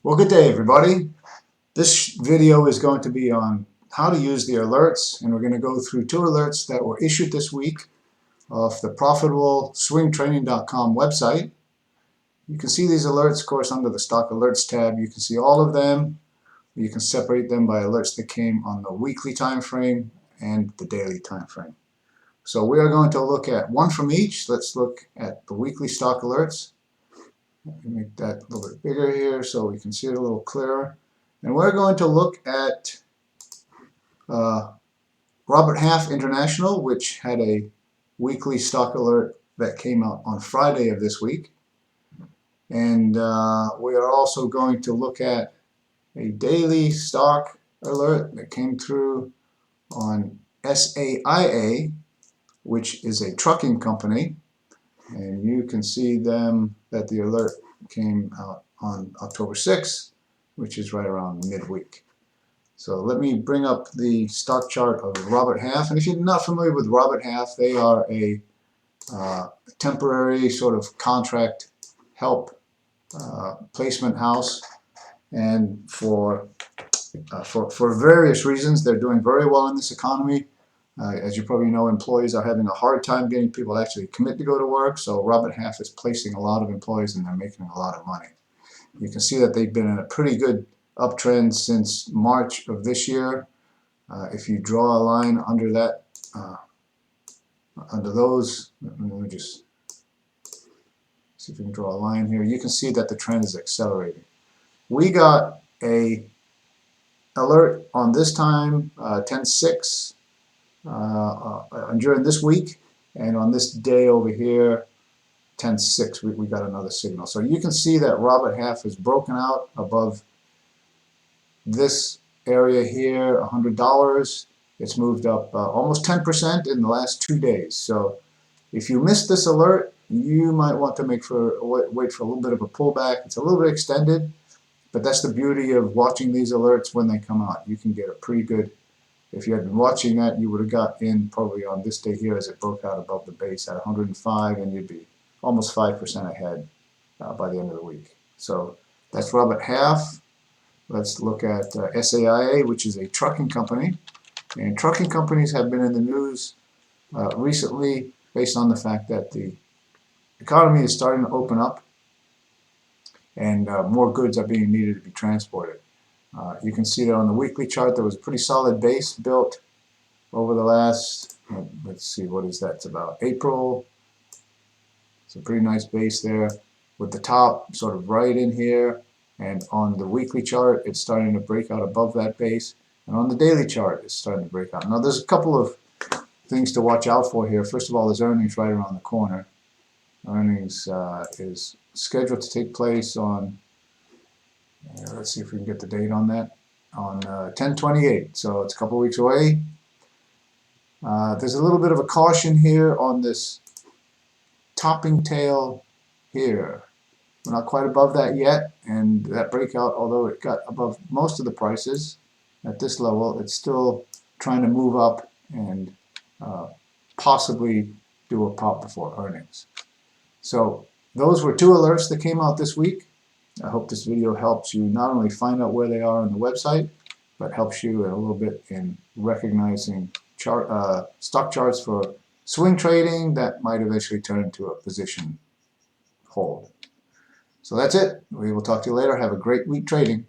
Well, good day, everybody. This video is going to be on how to use the alerts, and we're going to go through two alerts that were issued this week off the ProfitableSwingTrading.com website. You can see these alerts, of course, under the Stock Alerts tab. You can see all of them. You can separate them by alerts that came on the weekly time frame and the daily time frame. So we are going to look at one from each. Let's look at the weekly stock alerts. Make that a little bit bigger here so we can see it a little clearer. And we're going to look at Robert Half International, which had a weekly stock alert that came out on Friday of this week. And we are also going to look at a daily stock alert that came through on SAIA, which is a trucking company. And you can see them that the alert came out on October 6th, which is right around midweek. So let me bring up the stock chart of Robert Half. And if you're not familiar with Robert Half, they are a temporary sort of contract help placement house. And for various reasons, they're doing very well in this economy. As you probably know, employees are having a hard time getting people to actually commit to go to work, so Robert Half is placing a lot of employees and they're making a lot of money. You can see that they've been in a pretty good uptrend since March of this year. If you draw a line under that, under those, let me just see if we can draw a line here. You can see that the trend is accelerating. We got a alert on this time, 10/6. During this week, and on this day over here, 10/6, we got another signal. So you can see that Robert Half has broken out above this area here, $100. It's moved up almost 10% in the last 2 days. So if you missed this alert, you might want to wait for a little bit of a pullback. It's a little bit extended, but that's the beauty of watching these alerts when they come out. You can get a pretty good. If you had been watching that, you would have got in probably on this day here as it broke out above the base at 105, and you'd be almost 5% ahead by the end of the week. So that's Robert Half. Let's look at SAIA, which is a trucking company. And trucking companies have been in the news recently based on the fact that the economy is starting to open up and more goods are being needed to be transported. You can see that on the weekly chart there was a pretty solid base built over the last, let's see, what is that? It's about April. It's a pretty nice base there with the top sort of right in here, and on the weekly chart it's starting to break out above that base, and on the daily chart it's starting to break out. Now there's a couple of things to watch out for here. First of all, there's earnings right around the corner. Earnings is scheduled to take place on, let's see if we can get the date on that, on 10/28, so it's a couple weeks away. There's a little bit of a caution here on this topping tail here. We're not quite above that yet, and that breakout, although it got above most of the prices at this level, it's still trying to move up and possibly do a pop before earnings. So those were two alerts that came out this week. I hope this video helps you not only find out where they are on the website, but helps you a little bit in recognizing stock charts for swing trading that might eventually turn into a position hold. So that's it. We will talk to you later. Have a great week trading.